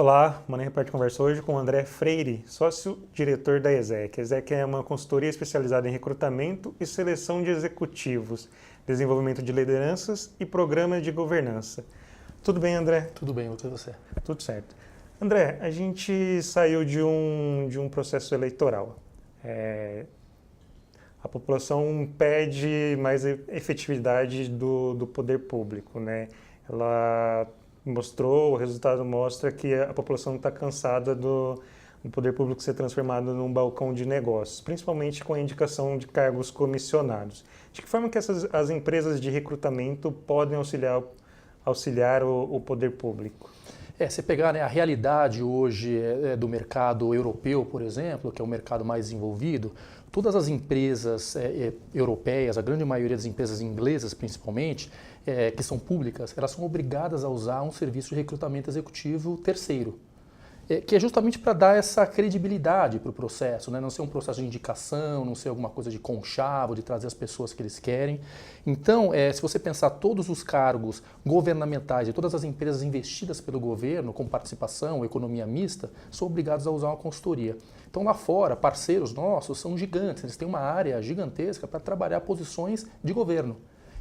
Olá, Money Report conversa hoje com o André Freire, sócio-diretor da ESEC. A ESEC é uma consultoria especializada em recrutamento e seleção de executivos, desenvolvimento de lideranças e programas de governança. Tudo bem, André? Tudo bem, e você? Tudo certo. André, a gente saiu de um processo eleitoral. A população pede mais efetividade do poder público, né? O resultado mostra que a população está cansada do poder público ser transformado num balcão de negócios, principalmente com a indicação de cargos comissionados. De que forma que as empresas de recrutamento podem auxiliar o poder público? Você pegar, né, a realidade hoje do mercado europeu, por exemplo, que é o mercado mais desenvolvido, todas as empresas europeias, a grande maioria das empresas inglesas principalmente, que são públicas, elas são obrigadas a usar um serviço de recrutamento executivo terceiro, que é justamente para dar essa credibilidade para o processo, né? Não ser um processo de indicação, não ser alguma coisa de conchavo, de trazer as pessoas que eles querem. Então, se você pensar todos os cargos governamentais e todas as empresas investidas pelo governo, com participação, economia mista, são obrigados a usar uma consultoria. Então, lá fora, parceiros nossos são gigantes, eles têm uma área gigantesca para trabalhar posições de governo.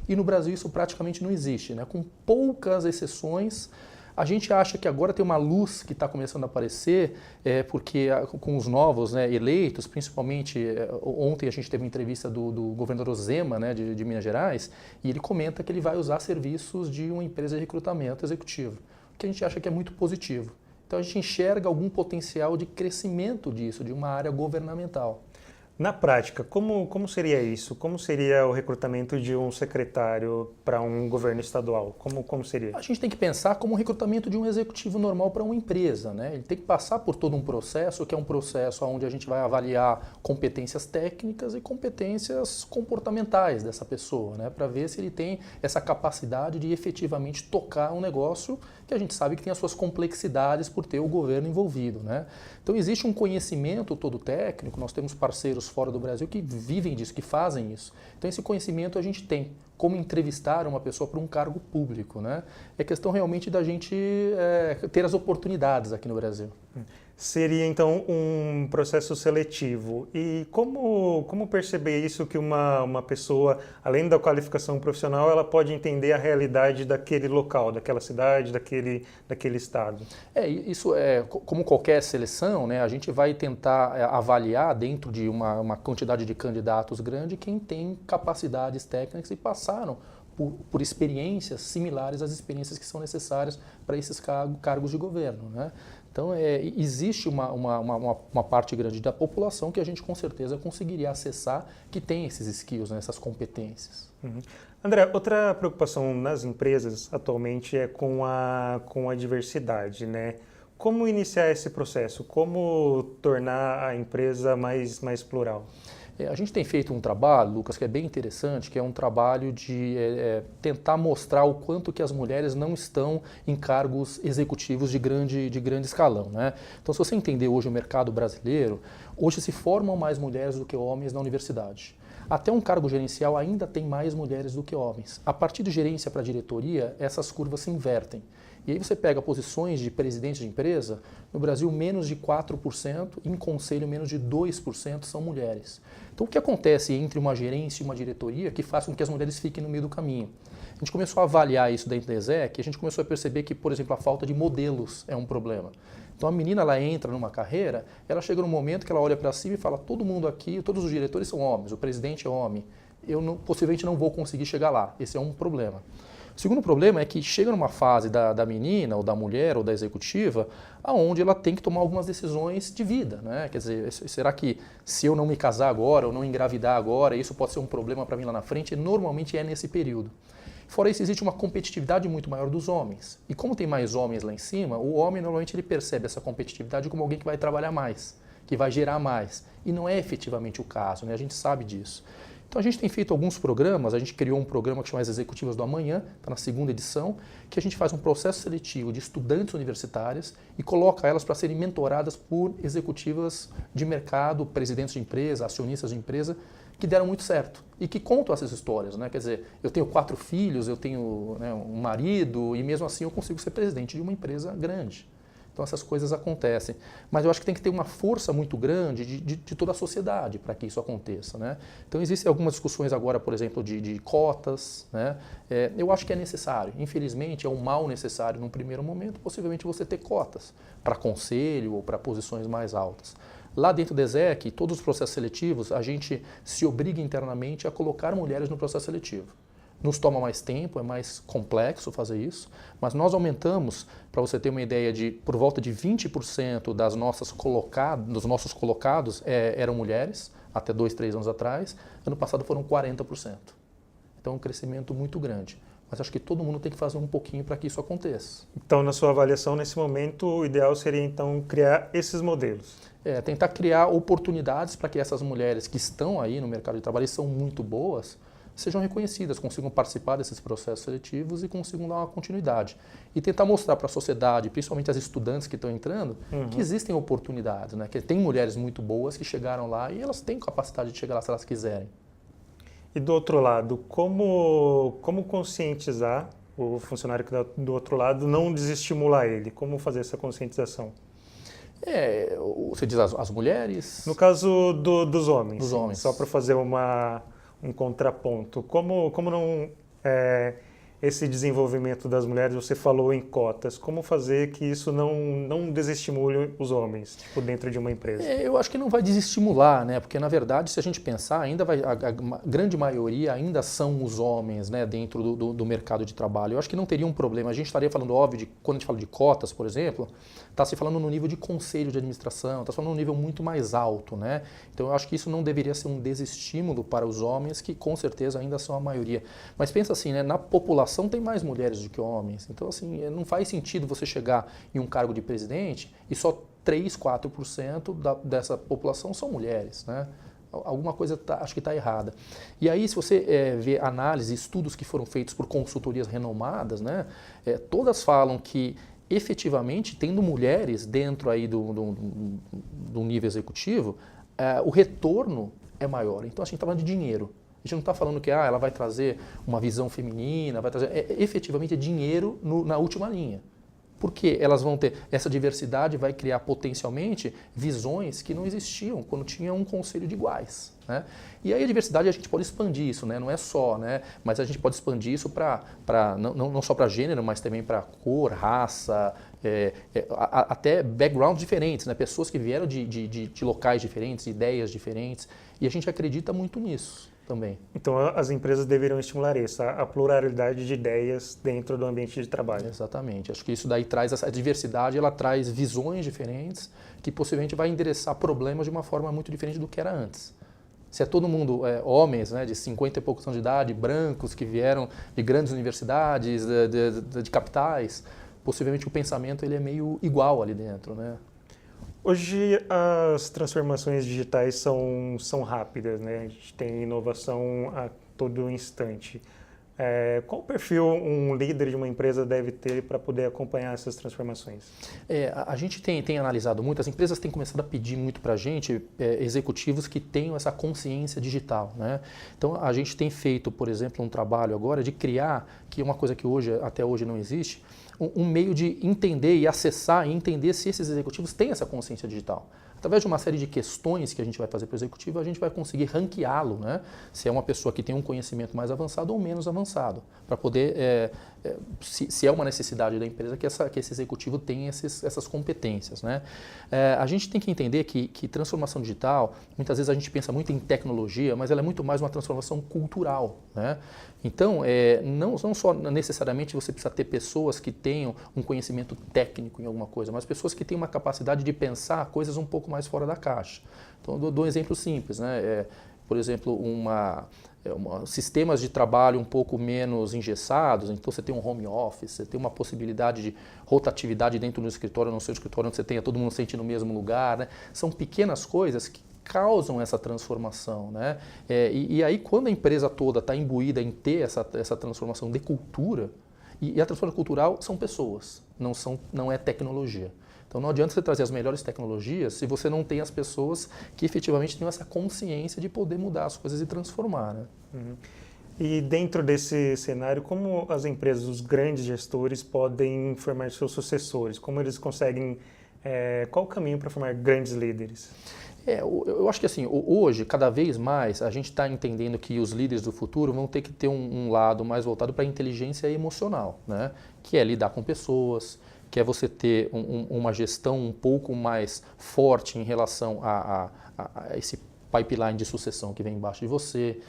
E no Brasil isso praticamente não existe, né? Com poucas exceções. A gente acha que agora tem uma luz que está começando a aparecer, porque com os novos, né, eleitos, principalmente ontem a gente teve uma entrevista do governador Zema, né, de Minas Gerais, e ele comenta que ele vai usar serviços de uma empresa de recrutamento executivo, o que a gente acha que é muito positivo. Então a gente enxerga algum potencial de crescimento disso, de uma área governamental. Na prática, como seria isso? Como seria o recrutamento de um secretário para um governo estadual? Como seria? A gente tem que pensar como o recrutamento de um executivo normal para uma empresa, né? Ele tem que passar por todo um processo, que é um processo onde a gente vai avaliar competências técnicas e competências comportamentais dessa pessoa, né? Para ver se ele tem essa capacidade de efetivamente tocar um negócio que a gente sabe que tem as suas complexidades por ter o governo envolvido, né? Então existe um conhecimento todo técnico, nós temos parceiros fora do Brasil que vivem disso, que fazem isso. Então esse conhecimento a gente tem. Como entrevistar uma pessoa para um cargo público, né? É questão realmente da gente ter as oportunidades aqui no Brasil. Seria então um processo seletivo. E como perceber isso que uma pessoa, além da qualificação profissional, ela pode entender a realidade daquele local, daquela cidade, daquele estado? Isso é como qualquer seleção, né? A gente vai tentar avaliar dentro de uma quantidade de candidatos grande quem tem capacidades técnicas e passaram por experiências similares às experiências que são necessárias para esses cargos de governo, né? Então, existe uma parte grande da população que a gente com certeza conseguiria acessar que tem esses skills, né, essas competências. Uhum. André, outra preocupação nas empresas atualmente é com a diversidade, né? Como iniciar esse processo? Como tornar a empresa mais plural? A gente tem feito um trabalho, Lucas, que é bem interessante, que é um trabalho de tentar mostrar o quanto que as mulheres não estão em cargos executivos de grande escalão, né? Então, se você entender hoje o mercado brasileiro, hoje se formam mais mulheres do que homens na universidade. Até um cargo gerencial ainda tem mais mulheres do que homens. A partir de gerência para diretoria, essas curvas se invertem. E aí você pega posições de presidente de empresa, no Brasil menos de 4%, em conselho menos de 2% são mulheres. Então o que acontece entre uma gerência e uma diretoria que faz com que as mulheres fiquem no meio do caminho? A gente começou a avaliar isso dentro da ESEC e a gente começou a perceber que, por exemplo, a falta de modelos é um problema. Então a menina, ela entra numa carreira, ela chega num momento que ela olha para cima e fala, todo mundo aqui, todos os diretores são homens, o presidente é homem, possivelmente não vou conseguir chegar lá. Esse é um problema. O segundo problema é que chega numa fase da menina, ou da mulher, ou da executiva, onde ela tem que tomar algumas decisões de vida, né? Quer dizer, será que se eu não me casar agora, ou não engravidar agora, isso pode ser um problema para mim lá na frente? E normalmente é nesse período. Fora isso, existe uma competitividade muito maior dos homens. E como tem mais homens lá em cima, o homem normalmente ele percebe essa competitividade como alguém que vai trabalhar mais, que vai gerar mais. E não é efetivamente o caso, né? A gente sabe disso. Então a gente tem feito alguns programas, a gente criou um programa que chama As Executivas do Amanhã, está na 2ª edição, que a gente faz um processo seletivo de estudantes universitárias e coloca elas para serem mentoradas por executivas de mercado, presidentes de empresa, acionistas de empresa, que deram muito certo e que contam essas histórias, né? Quer dizer, eu tenho 4 filhos, eu tenho, né, um marido e mesmo assim eu consigo ser presidente de uma empresa grande. Então Então essas coisas acontecem. Mas eu acho que tem que ter uma força muito grande de toda a sociedade para que isso aconteça, né? Então existem algumas discussões agora, por exemplo, de cotas, né? Eu acho que é necessário. Infelizmente é um mal necessário num primeiro momento, possivelmente você ter cotas para conselho ou para posições mais altas. Lá dentro do ESEC, todos os processos seletivos, a gente se obriga internamente a colocar mulheres no processo seletivo. Nos toma mais tempo, é mais complexo fazer isso, mas nós aumentamos, para você ter uma ideia, por volta de 20% dos nossos colocados eram mulheres, até 2, 3 anos atrás. Ano passado foram 40%. Então é um crescimento muito grande. Mas acho que todo mundo tem que fazer um pouquinho para que isso aconteça. Então, na sua avaliação, nesse momento, o ideal seria, então, criar esses modelos? Tentar criar oportunidades para que essas mulheres que estão aí no mercado de trabalho e são muito boas, sejam reconhecidas, consigam participar desses processos seletivos e consigam dar uma continuidade. E tentar mostrar para a sociedade, principalmente as estudantes que estão entrando, que existem oportunidades, né? Que tem mulheres muito boas que chegaram lá e elas têm capacidade de chegar lá se elas quiserem. E do outro lado, como conscientizar o funcionário que está do outro lado, não desestimular ele? Como fazer essa conscientização? Você diz as mulheres? No caso dos homens. Dos homens. Só para fazer um contraponto. Como não esse desenvolvimento das mulheres, você falou em cotas, como fazer que isso não desestimule os homens, tipo, dentro de uma empresa? Eu acho que não vai desestimular, né? Porque, na verdade, se a gente pensar, ainda a grande maioria ainda são os homens, né, dentro do mercado de trabalho. Eu acho que não teria um problema. A gente estaria falando, óbvio, quando a gente fala de cotas, por exemplo, está se falando no nível de conselho de administração, está se falando num nível muito mais alto, né? Então eu acho que isso não deveria ser um desestímulo para os homens, que com certeza ainda são a maioria. Mas pensa assim, né? Na população tem mais mulheres do que homens. Então, assim, não faz sentido você chegar em um cargo de presidente e só 3, 4% dessa população são mulheres, né? Alguma coisa acho que está errada. E aí, se você vê análises, estudos que foram feitos por consultorias renomadas, né? Todas falam que efetivamente, tendo mulheres dentro aí do nível executivo, o retorno é maior. Então, a gente está falando de dinheiro. A gente não está falando que ela vai trazer uma visão feminina, vai trazer... efetivamente é dinheiro na última linha. Porque elas vão ter... Essa diversidade vai criar potencialmente visões que não existiam quando tinha um conselho de iguais, né? E aí a diversidade a gente pode expandir isso, né? Não é só, né? Mas a gente pode expandir isso não só para gênero, mas também para cor, raça, até backgrounds diferentes, né? Pessoas que vieram de locais diferentes, ideias diferentes. E a gente acredita muito nisso também. Então as empresas deveriam estimular isso, a pluralidade de ideias dentro do ambiente de trabalho. Exatamente. Acho que isso daí traz essa diversidade, ela traz visões diferentes que possivelmente vai endereçar problemas de uma forma muito diferente do que era antes. Se é todo mundo homens, né, de 50 e poucos anos de idade, brancos, que vieram de grandes universidades, de capitais, possivelmente o pensamento ele é meio igual ali dentro, né? Hoje as transformações digitais são rápidas, né? A gente tem inovação a todo instante. Qual perfil um líder de uma empresa deve ter para poder acompanhar essas transformações? A gente tem analisado muito, as empresas têm começado a pedir muito para a gente executivos que tenham essa consciência digital, né? Então a gente tem feito, por exemplo, um trabalho agora de criar, que é uma coisa que até hoje não existe, um meio de entender e acessar e entender se esses executivos têm essa consciência digital. Através de uma série de questões que a gente vai fazer para o executivo, a gente vai conseguir ranqueá-lo, né? Se é uma pessoa que tem um conhecimento mais avançado ou menos avançado, para poder, se é uma necessidade da empresa, que esse executivo tenha essas competências, né? A gente tem que entender que transformação digital, muitas vezes a gente pensa muito em tecnologia, mas ela é muito mais uma transformação cultural, né? Então, não só necessariamente você precisa ter pessoas que tenham um conhecimento técnico em alguma coisa, mas pessoas que tenham uma capacidade de pensar coisas um pouco mais fora da caixa. Então, eu dou um exemplo simples, né? Por exemplo, sistemas de trabalho um pouco menos engessados, então você tem um home office, você tem uma possibilidade de rotatividade dentro do escritório, no seu escritório onde você tenha todo mundo sente no mesmo lugar, né? São pequenas coisas que causam essa transformação, né? E aí quando a empresa toda está imbuída em ter essa transformação de cultura, e a transformação cultural são pessoas, não é tecnologia. Então não adianta você trazer as melhores tecnologias se você não tem as pessoas que efetivamente tenham essa consciência de poder mudar as coisas e transformar, né? Uhum. E dentro desse cenário, como as empresas, os grandes gestores podem formar seus sucessores? Como eles conseguem Qual o caminho para formar grandes líderes? Eu acho que assim, hoje, cada vez mais, a gente está entendendo que os líderes do futuro vão ter que ter um lado mais voltado para a inteligência emocional, né? Que é lidar com pessoas, que é você ter uma gestão um pouco mais forte em relação a esse pipeline de sucessão que vem embaixo de você.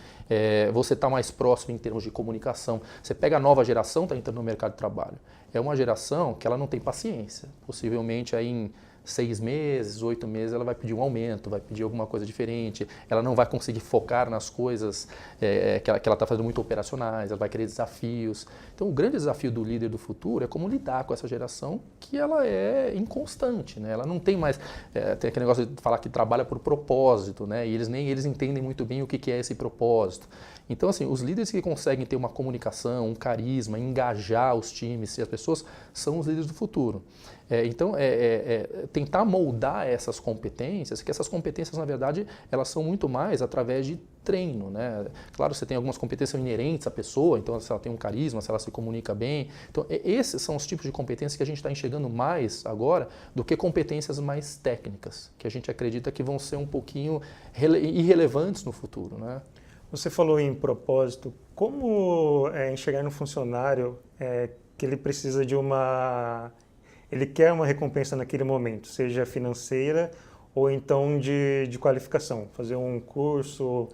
Você está mais próximo em termos de comunicação. Você pega a nova geração, está entrando no mercado de trabalho. É uma geração que ela não tem paciência. Possivelmente aí em 6 meses, 8 meses, ela vai pedir um aumento, vai pedir alguma coisa diferente, ela não vai conseguir focar nas coisas que ela está fazendo muito operacionais, ela vai querer desafios. Então, o grande desafio do líder do futuro é como lidar com essa geração que ela é inconstante, né? Ela não tem mais, tem aquele negócio de falar que trabalha por propósito, né? E nem eles entendem muito bem o que é esse propósito. Então, assim, os líderes que conseguem ter uma comunicação, um carisma, engajar os times e as pessoas, são os líderes do futuro. Então, tentar moldar essas competências, que essas competências, na verdade, elas são muito mais através de treino, né? Claro, você tem algumas competências inerentes à pessoa, então se ela tem um carisma, se ela se comunica bem. Então, esses são os tipos de competências que a gente está enxergando mais agora do que competências mais técnicas, que a gente acredita que vão ser um pouquinho irrelevantes no futuro, né? Você falou em propósito. Como enxergar no funcionário que ele precisa de ele quer uma recompensa naquele momento, seja financeira ou então de qualificação, fazer um curso,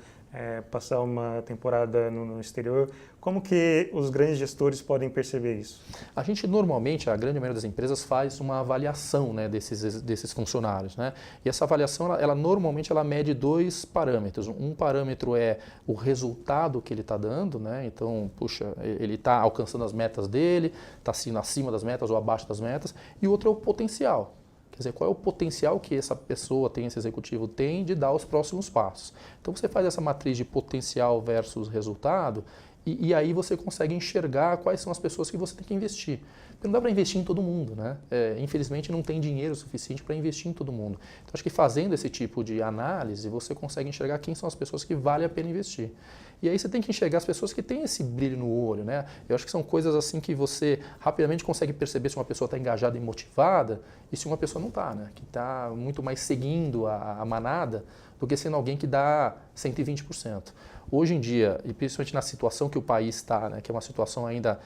passar uma temporada no exterior. Como que os grandes gestores podem perceber isso? A gente normalmente, a grande maioria das empresas faz uma avaliação, né, desses funcionários, né? E essa avaliação, normalmente ela mede 2 parâmetros. Um parâmetro é o resultado que ele está dando, né? Então, puxa, ele está alcançando as metas dele, está acima das metas ou abaixo das metas. E o outro é o potencial. Quer dizer, qual é o potencial que essa pessoa tem, esse executivo tem de dar os próximos passos. Então você faz essa matriz de potencial versus resultado e aí você consegue enxergar quais são as pessoas que você tem que investir. Porque não dá para investir em todo mundo, né? Infelizmente não tem dinheiro suficiente para investir em todo mundo. Então acho que fazendo esse tipo de análise você consegue enxergar quem são as pessoas que vale a pena investir. E aí você tem que enxergar as pessoas que têm esse brilho no olho, né? Eu acho que são coisas assim que você rapidamente consegue perceber se uma pessoa está engajada e motivada e se uma pessoa não está, né? Que está muito mais seguindo a manada do que sendo alguém que dá 120%. Hoje em dia, e principalmente na situação que o país está, né? Que é uma situação ainda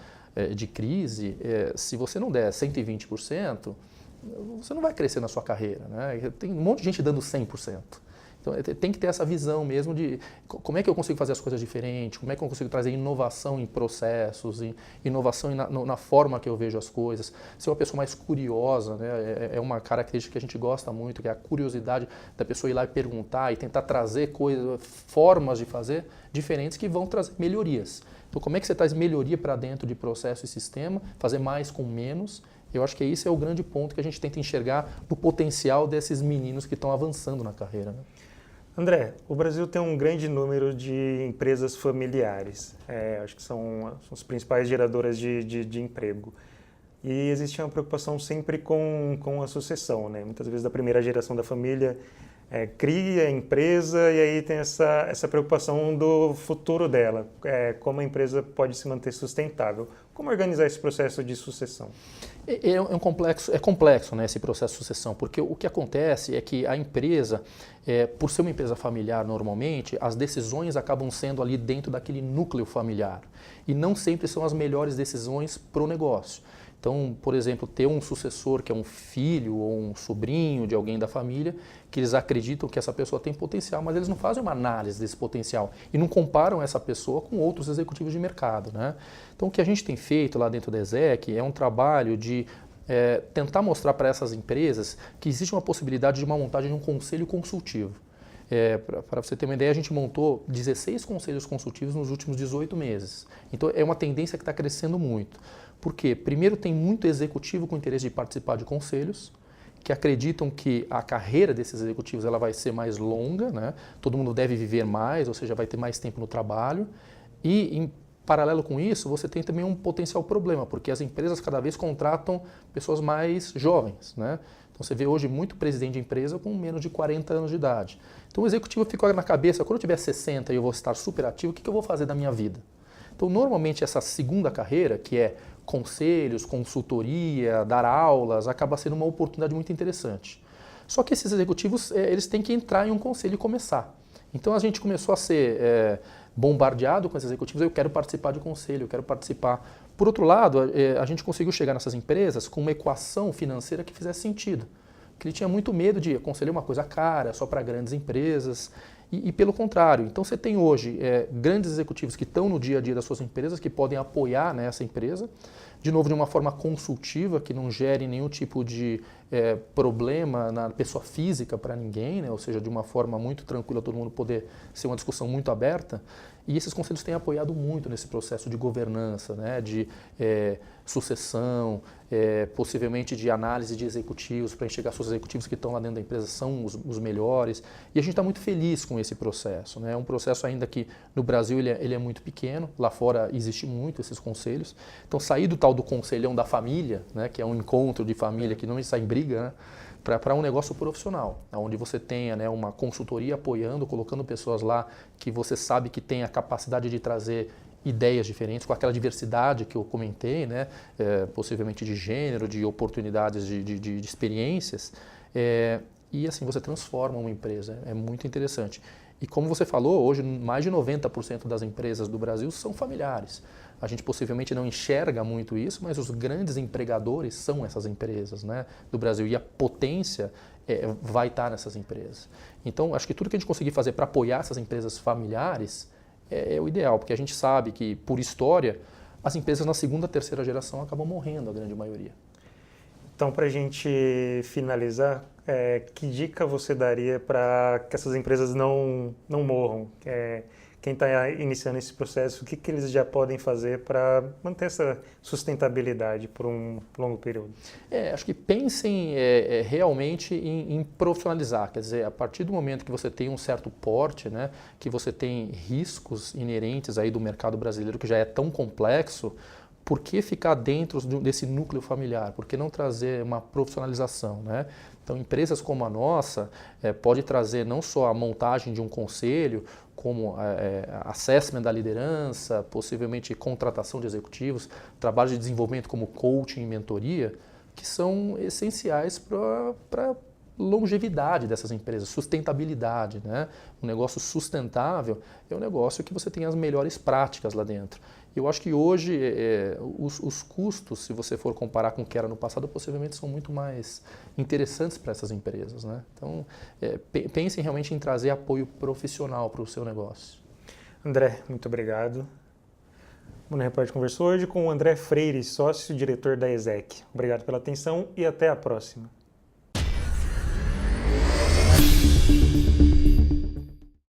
de crise, se você não der 120%, você não vai crescer na sua carreira, né? Tem um monte de gente dando 100%. Então, tem que ter essa visão mesmo de como é que eu consigo fazer as coisas diferentes, como é que eu consigo trazer inovação em processos, inovação na forma que eu vejo as coisas, ser uma pessoa mais curiosa, né? É uma característica que a gente gosta muito, que é a curiosidade da pessoa ir lá e perguntar e tentar trazer formas de fazer diferentes que vão trazer melhorias. Então, como é que você traz melhoria para dentro de processo e sistema, fazer mais com menos? Eu acho que esse é o grande ponto que a gente tenta enxergar do potencial desses meninos que estão avançando na carreira, né? André, o Brasil tem um grande número de empresas familiares, acho que são as principais geradoras de emprego. E existe uma preocupação sempre com a sucessão, né? Muitas vezes a primeira geração da família cria a empresa e aí tem essa preocupação do futuro dela, como a empresa pode se manter sustentável. Como organizar esse processo de sucessão? É complexo, né, esse processo de sucessão, porque o que acontece é que a empresa, por ser uma empresa familiar normalmente, as decisões acabam sendo ali dentro daquele núcleo familiar e não sempre são as melhores decisões para o negócio. Então, por exemplo, ter um sucessor que é um filho ou um sobrinho de alguém da família, que eles acreditam que essa pessoa tem potencial, mas eles não fazem uma análise desse potencial e não comparam essa pessoa com outros executivos de mercado, né? Então, o que a gente tem feito lá dentro da ESEC é um trabalho de tentar mostrar para essas empresas que existe uma possibilidade de uma montagem de um conselho consultivo. Para você ter uma ideia, a gente montou 16 conselhos consultivos nos últimos 18 meses. Então, é uma tendência que está crescendo muito. Por quê? Primeiro, tem muito executivo com interesse de participar de conselhos, que acreditam que a carreira desses executivos ela vai ser mais longa, né? Todo mundo deve viver mais, ou seja, vai ter mais tempo no trabalho. E, em paralelo com isso, você tem também um potencial problema, porque as empresas cada vez contratam pessoas mais jovens, né? Então, você vê hoje muito presidente de empresa com menos de 40 anos de idade. Então, o executivo fica na cabeça, quando eu tiver 60 e eu vou estar super ativo, o que eu vou fazer da minha vida? Então, normalmente, essa segunda carreira, que é conselhos, consultoria, dar aulas, acaba sendo uma oportunidade muito interessante. Só que esses executivos, eles têm que entrar em um conselho e começar. Então a gente começou a ser bombardeado com esses executivos, eu quero participar de conselho, eu quero participar. Por outro lado, a gente conseguiu chegar nessas empresas com uma equação financeira que fizesse sentido. Que ele tinha muito medo de conselho uma coisa cara, só para grandes empresas. E pelo contrário, então você tem hoje grandes executivos que estão no dia a dia das suas empresas, que podem apoiar, né, essa empresa, de novo de uma forma consultiva, que não gere nenhum tipo de problema na pessoa física para ninguém, né, ou seja, de uma forma muito tranquila, todo mundo poder ser uma discussão muito aberta. E esses conselhos têm apoiado muito nesse processo de governança, né, de sucessão, possivelmente de análise de executivos, para enxergar se os executivos que estão lá dentro da empresa são os melhores. E a gente está muito feliz com esse processo, né? É um processo ainda que no Brasil ele é muito pequeno, lá fora existe muito esses conselhos. Então sair do tal do conselhão da família, né, que é um encontro de família que não sai em briga, né, para um negócio profissional, onde você tenha, né, uma consultoria apoiando, colocando pessoas lá que você sabe que tem a capacidade de trazer ideias diferentes, com aquela diversidade que eu comentei, né, possivelmente de gênero, de oportunidades, de experiências, e assim você transforma uma empresa, é muito interessante. E como você falou, hoje mais de 90% das empresas do Brasil são familiares. A gente possivelmente não enxerga muito isso, mas os grandes empregadores são essas empresas, né, do Brasil. E a potência vai estar nessas empresas. Então, acho que tudo que a gente conseguir fazer para apoiar essas empresas familiares é o ideal, porque a gente sabe que, por história, as empresas na segunda, terceira geração acabam morrendo, a grande maioria. Então, para a gente finalizar, que dica você daria para que essas empresas não morram? Quem está iniciando esse processo, o que eles já podem fazer para manter essa sustentabilidade por um longo período? Acho que pensem realmente em profissionalizar, quer dizer, a partir do momento que você tem um certo porte, né, que você tem riscos inerentes aí do mercado brasileiro que já é tão complexo, por que ficar dentro desse núcleo familiar? Por que não trazer uma profissionalização, né? Então, empresas como a nossa pode trazer não só a montagem de um conselho, como assessment da liderança, possivelmente contratação de executivos, trabalho de desenvolvimento como coaching e mentoria, que são essenciais para longevidade dessas empresas, sustentabilidade, né? Um negócio sustentável é um negócio que você tem as melhores práticas lá dentro. Eu acho que hoje os custos, se você for comparar com o que era no passado, possivelmente são muito mais interessantes para essas empresas, né? Então, pensem realmente em trazer apoio profissional para o seu negócio. André, muito obrigado. O Mundo Repórter conversou hoje com o André Freire, sócio-diretor da ESEC. Obrigado pela atenção e até a próxima.